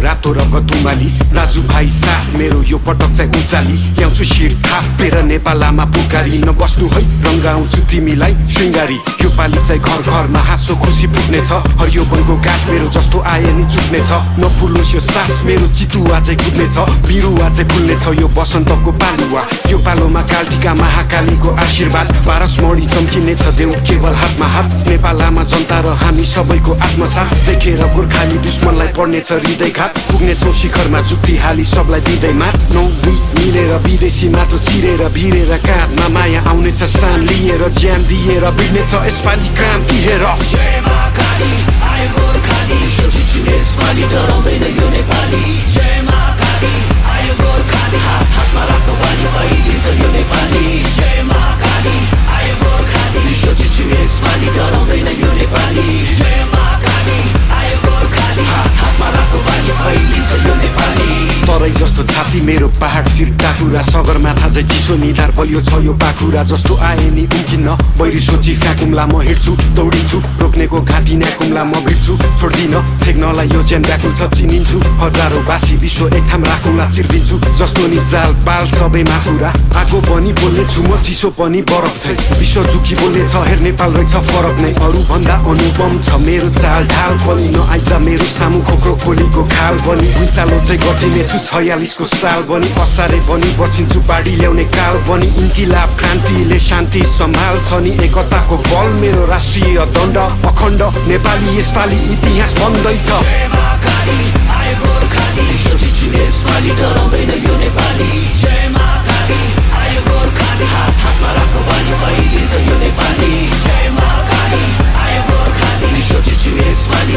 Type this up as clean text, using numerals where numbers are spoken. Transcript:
रातो र गतुमाली दाजु भाइ साथ मेरो यो पटक चाहिँ उचाली ल्याउँछु शिर थापेर नेपालमा पुकारी नबस्नु है रङ्गाउँछु तिमीलाई श्रृङ्गारी यो पाली चाहिँ घर घरमा हाँसो खुसी पुग्नेछ हरियो वनको गाछ मेरो जस्तो आए नि चुक्नेछ नफुलोस् यो सास मेरो चितुवा चाहिँ कुद्नेछ बिरुवा चाहिँ फुल्नेछ यो बसन्तको पालुवा यो पालोमा कालटिका महाकालीको आशीर्वाद पारसमणि चम्किनेछ देऊ केवल हातमा हात नेपालमा जनता र हामी सबैको आत्मसाथ देखेर गोर्खाली दुश्मनलाई पर्नेछ हृदयघात पुग्नेछौँ शिखरमा जुक्ति हाली सबलाई दिँदै मात 9-2 मिलेर विदेशी माटो चिरेर भिरेर काँधमा माया आउनेछ सान लिएर ज्यान दिएर बिग्नेछ यसपालि क्रान्ति हेर जय महाकाली आयो गोर्खाली सोचिछु यसपालि डराउँदैन यो नेपाली जय महाकाली आयो गोर्खाली हात हातमा राख्नु बानी फैलिन्छ यो नेपाली जय महाकाली आयो गोर्खाली सोचिछु यसपालि डराउँदैन यो नेपाली जय महाकाली आयो गोर्खाली हात हातमा राख्नु बानी फैलिन्छ यो नेपाली तराई जस्तो छाती मेरो पहाड शिर टाकुरा सगरमाथा चाहिँ चिसो निधार बलियो छ यो पाखुरा जस्तो आए नि उम्किन्न बैरी सोची फ्याकुम्ला म हिँड्छु दौडिन्छु रोक्नेको घाँटी न्याकुम्ला म भिड्छु छोड्दिन फेक्नलाई यो ज्यान व्याकुल छ चिनिन्छु हजारौँ बासी विश्व एक ठाम राखुला चिर्दिन्छु जस्तो नि जाल बाल सबैमा कुरा आगो पनि बोल्ने छु म चिसो पनि बरफ छै विश्व झुकी बोल्ने छ हेर नेपाल रहेछ फरक नै अरू भन्दा अनुपम छ मेरो चाल ढाल पनि नआइज मेरो सामु खोक्रो खोलीको खाल पनि भुइँचालो चाहिँ गचिने छु 46 को साल बनी असारे बनी बसिन्छु बाढी ल्याउने काल बनी इन्किलाब क्रान्तिले शान्ति सम्हाल्छ नि एकताको बल मेरो राष्ट्रिय दण्ड अखण्ड नेपाली यसपालि इतिहास बन्दैछ जय महाकाली आयो गोर्खाली सोचिछु यसपालि डराउँदैन यो नेपाली जय महाकाली आयो गोर्खाली हात हातमा राख्नु बानी फैलिन्छ यो नेपाली जय महाकाली आयो गोर्खाली सोचिछु यसपालि